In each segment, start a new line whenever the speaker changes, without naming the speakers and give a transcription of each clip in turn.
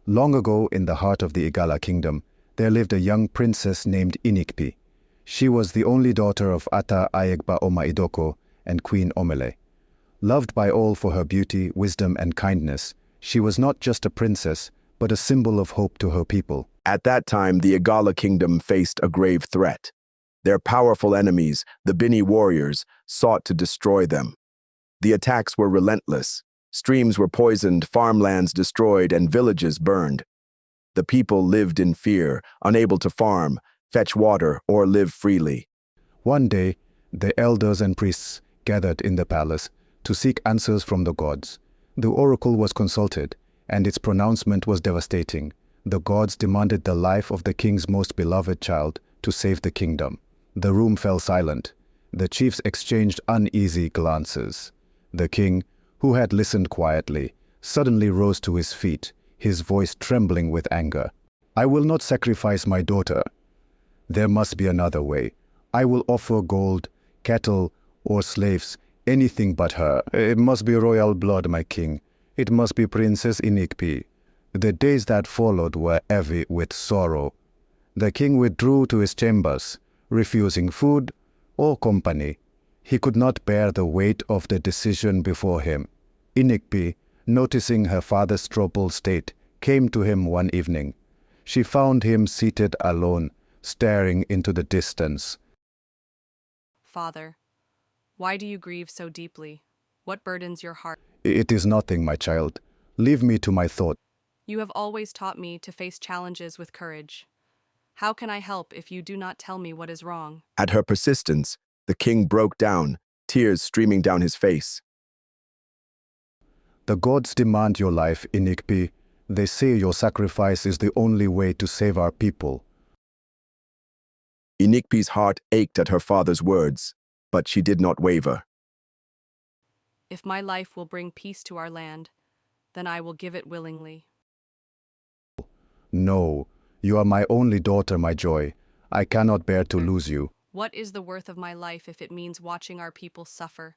Long ago, in the heart of the Igala Kingdom, there lived a young princess named Inikpi. She was the only daughter of Ata Ayegba Idoko and Queen Omele. Loved by all for her beauty, wisdom, and kindness, she was not just a princess, but a symbol of hope to her people.
At that time, the Igala Kingdom faced a grave threat. Their powerful enemies, the Bini warriors, sought to destroy them. The attacks were relentless. Streams were poisoned, farmlands destroyed, and villages burned. The people lived in fear, unable to farm, fetch water, or live freely.
One day, the elders and priests gathered in the palace to seek answers from the gods. The oracle was consulted, and its pronouncement was devastating. The gods demanded the life of the king's most beloved child to save the kingdom. The room fell silent. The chiefs exchanged uneasy glances. The king, who had listened quietly, suddenly rose to his feet, his voice trembling with anger. "I will not sacrifice my daughter. There must be another way. I will offer gold, cattle, or slaves, anything but her. It must be royal blood, my king. It must be Princess Inikpi." The days that followed were heavy with sorrow. The king withdrew to his chambers, refusing food or company. He could not bear the weight of the decision before him. Inikpi, noticing her father's troubled state, came to him one evening. She found him seated alone, staring into the distance.
"Father, why do you grieve so deeply? What burdens your heart?"
"It is nothing, my child. Leave me to my thought."
"You have always taught me to face challenges with courage. How can I help if you do not tell me what is wrong?"
At her persistence, the king broke down, tears streaming down his face.
"The gods demand your life, Inikpi. They say your sacrifice is the only way to save our people."
Inikpi's heart ached at her father's words, but she did not waver.
"If my life will bring peace to our land, then I will give it willingly."
"No, you are my only daughter, my joy. I cannot bear to lose you."
"What is the worth of my life if it means watching our people suffer?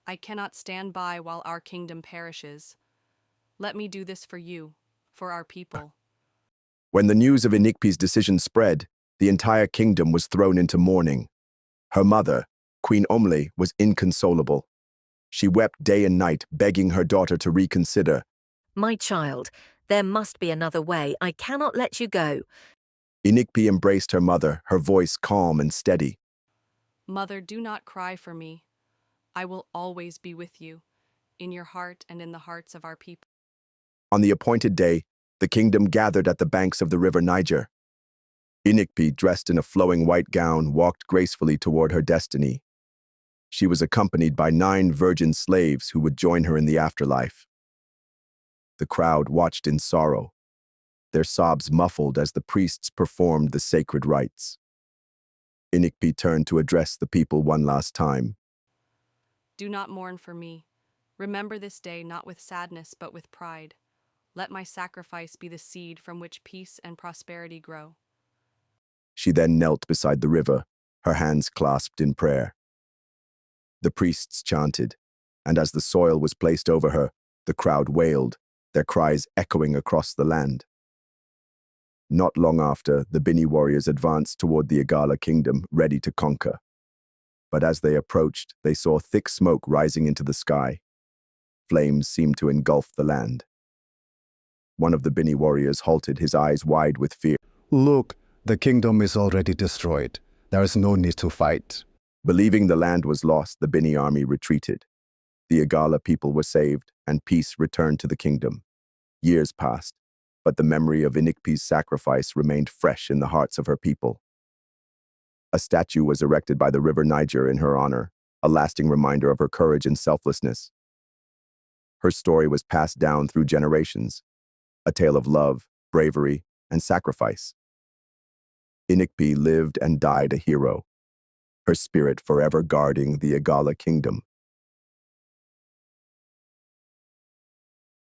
I cannot stand by while our kingdom perishes. Let me do this for you, for our people."
When the news of Inikpi's decision spread, the entire kingdom was thrown into mourning. Her mother, Queen Omele, was inconsolable. She wept day and night, begging her daughter to reconsider.
"My child, there must be another way. I cannot let you go."
Inikpi embraced her mother, her voice calm and steady.
"Mother, do not cry for me. I will always be with you, in your heart and in the hearts of our people."
On the appointed day, the kingdom gathered at the banks of the river Niger. Inikpi, dressed in a flowing white gown, walked gracefully toward her destiny. She was accompanied by 9 virgin slaves who would join her in the afterlife. The crowd watched in sorrow, their sobs muffled as the priests performed the sacred rites. Inikpi turned to address the people one last time.
"Do not mourn for me. Remember this day not with sadness but with pride. Let my sacrifice be the seed from which peace and prosperity grow."
She then knelt beside the river, her hands clasped in prayer. The priests chanted, and as the soil was placed over her, the crowd wailed, their cries echoing across the land. Not long after, the Bini warriors advanced toward the Igala Kingdom, ready to conquer. But as they approached, they saw thick smoke rising into the sky. Flames seemed to engulf the land. One of the Bini warriors halted, his eyes wide with fear.
"Look, the kingdom is already destroyed. There is no need to fight."
Believing the land was lost, the Bini army retreated. The Igala people were saved, and peace returned to the kingdom. Years passed, but the memory of Inikpi's sacrifice remained fresh in the hearts of her people. A statue was erected by the river Niger in her honor, a lasting reminder of her courage and selflessness. Her story was passed down through generations, a tale of love, bravery, and sacrifice. Inikpi lived and died a hero, her spirit forever guarding the Igala Kingdom.